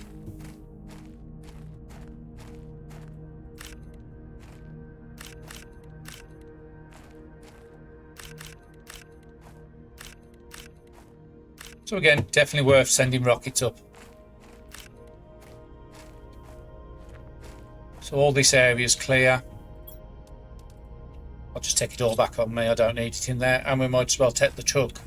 [SPEAKER 1] So again, definitely worth sending rockets up. So all this area is clear. I'll just take it all back on me. I don't need it in there. And we might as well take the truck.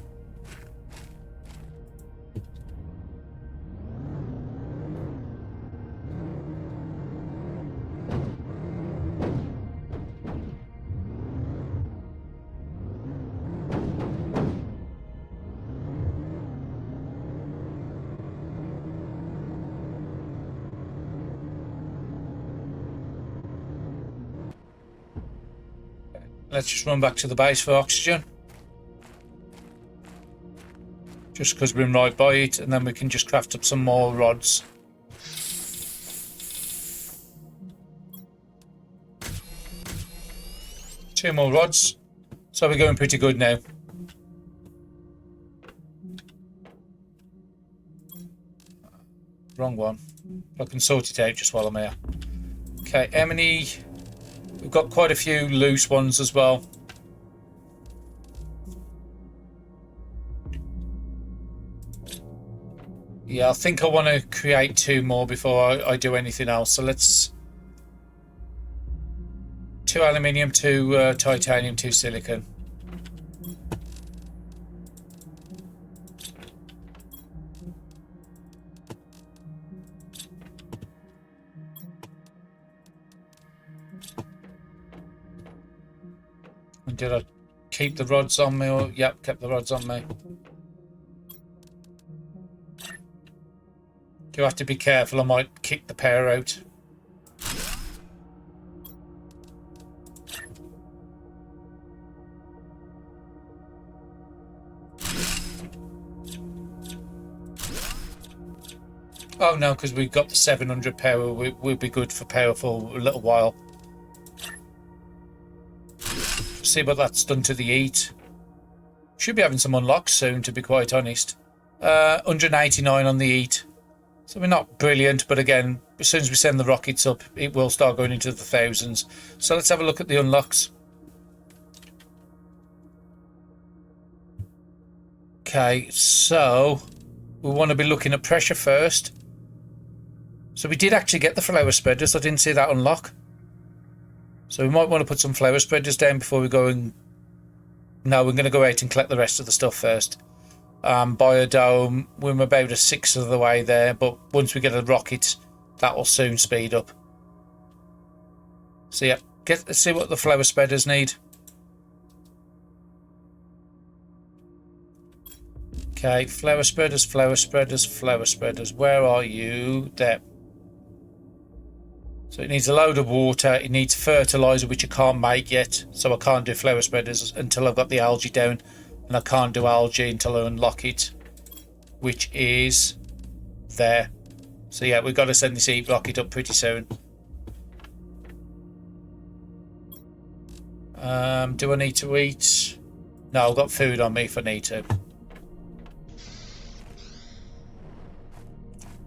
[SPEAKER 1] Let's just run back to the base for oxygen. Just because we're right by it, and then we can just craft up some more rods. Two more rods. So we're going pretty good now. Wrong one. I can sort it out just while I'm here. Okay, how many... We've got quite a few loose ones as well. Yeah, I think I want to create two more before I do anything else. So let's... 2 aluminium, 2 titanium, 2 silicon. Did I keep the rods on me? Or yep, kept the rods on me. You have to be careful, I might kick the pair out. Oh no, because we've got the 700 power, we'll be good for power for a little while. See what that's done to the heat. Should be having some unlocks soon, to be quite honest. 189 on the heat. So we're not brilliant, but again, as soon as we send the rockets up, it will start going into the thousands. So let's have a look at the unlocks. Okay, so we want to be looking at pressure first. So we did actually get the flower spreaders. I didn't see that unlock. So we might want to put some flower spreaders down before we go and... No, we're going to go out and collect the rest of the stuff first. Biodome, we're about a sixth of the way there, but once we get a rocket, that will soon speed up. So yeah, let's see what the flower spreaders need. Okay, flower spreaders, flower spreaders, flower spreaders. Where are you? There. So it needs a load of water, it needs fertilizer, which I can't make yet, so I can't do flower spreaders until I've got the algae down, and I can't do algae until I unlock it, which is there. So yeah, we've got to send this heat rocket up pretty soon. Do I need to eat? No, I've got food on me if I need to.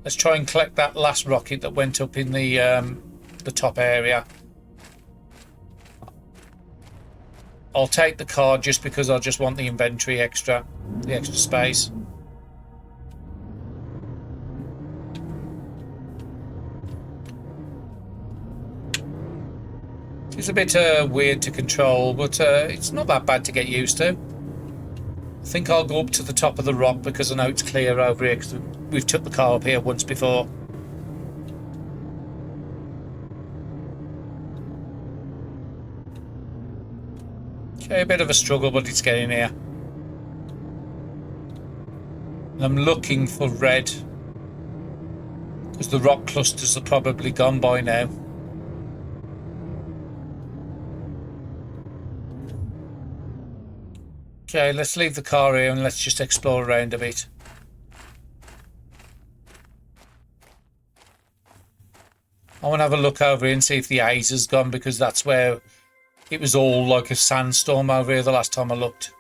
[SPEAKER 1] Let's try and collect that last rocket that went up in the top area. I'll take the car just because I just want the inventory extra, the extra space. It's a bit weird to control, but it's not that bad to get used to. I think I'll go up to the top of the rock because I know it's clear over here because we've took the car up here once before. Okay, a bit of a struggle, but it's getting here. And I'm looking for red because the rock clusters are probably gone by now. Okay, let's leave the car here and let's just explore around a bit. I want to have a look over here and see if the haze has gone, because that's where it was all like a sandstorm over here the last time I looked.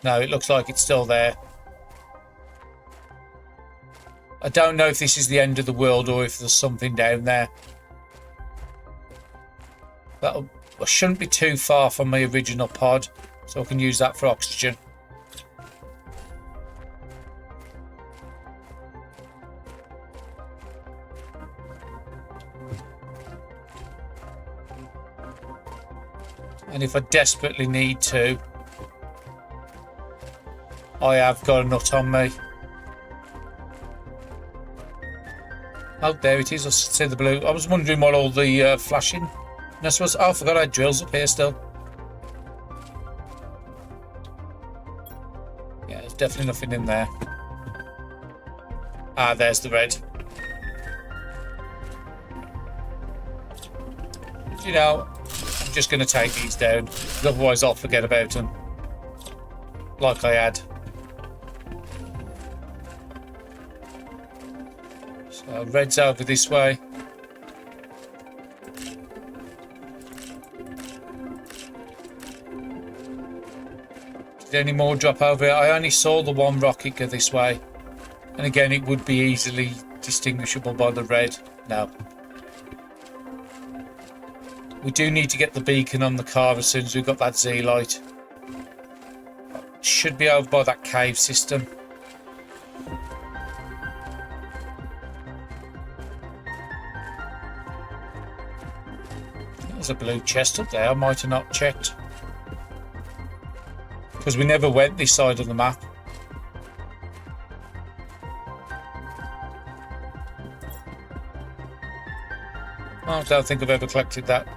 [SPEAKER 1] No, it looks like it's still there. I don't know if this is the end of the world or if there's something down there. That shouldn't be too far from my original pod, so I can use that for oxygen. And if I desperately need to, I have got a nut on me. Oh, there it is. I see the blue. I was wondering what all the flashing was. Oh, I forgot I had drills up here still. Yeah, there's definitely nothing in there. Ah, there's the red. You know, I'm just going to take these down. Otherwise, I'll forget about them. Like I had. So, red's over this way. Did any more drop over here? I only saw the one rocket go this way. And again, it would be easily distinguishable by the red. No. We do need to get the beacon on the car as soon as we've got that Z light. Should be over by that cave system. There's a blue chest up there. I might have not checked. Because we never went this side of the map. I don't think I've ever collected that.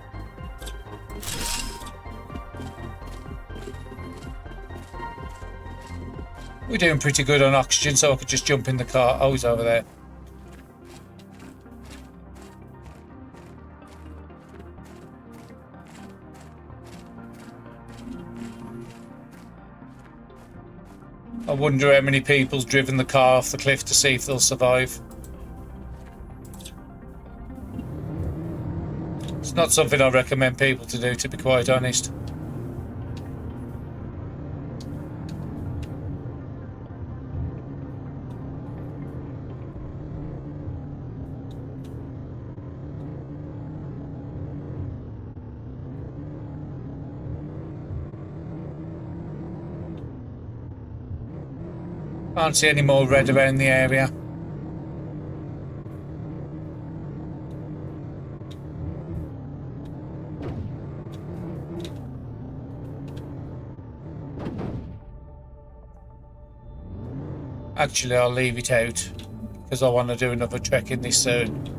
[SPEAKER 1] We're doing pretty good on oxygen, so I could just jump in the car. Oh, he's over there. I wonder how many people's driven the car off the cliff to see if they'll survive. It's not something I recommend people to do, to be quite honest. Can't see any more red around the area. Actually, I'll leave it out because I want to do another trek in this soon.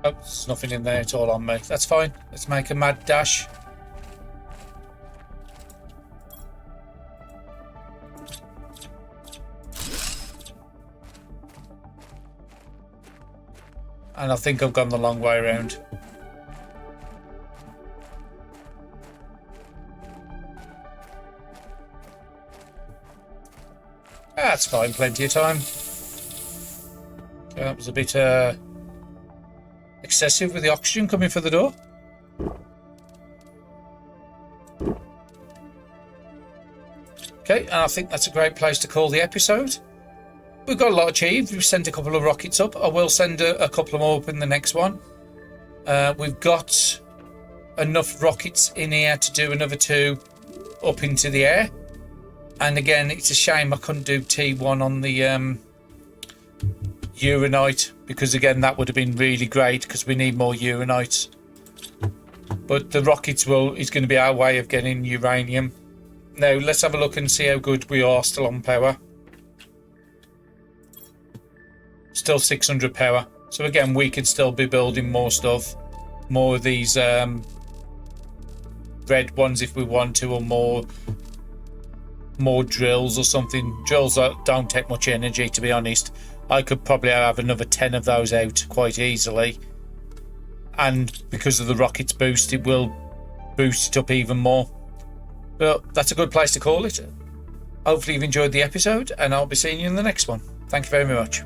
[SPEAKER 1] Oh, there's nothing in there at all on me. That's fine. Let's make a mad dash. And I think I've gone the long way around. That's fine, plenty of time. Okay, that was a bit excessive with the oxygen coming for the door. Okay, and I think that's a great place to call the episode. We've got a lot achieved. We've sent a couple of rockets up. I will send a couple more up in the next one. We've got enough rockets in here to do another 2 up into the air. And again, it's a shame I couldn't do T1 on the uranite, because again, that would have been really great because we need more uranites. But the rockets is going to be our way of getting uranium. Now, let's have a look and see how good we are still on power. Still 600 power. So again, we could still be building more stuff. More of these red ones if we want to, or more drills or something. Drills don't take much energy, to be honest. I could probably have another 10 of those out quite easily. And because of the rocket's boost, it will boost it up even more. But that's a good place to call it. Hopefully you've enjoyed the episode, and I'll be seeing you in the next one. Thank you very much.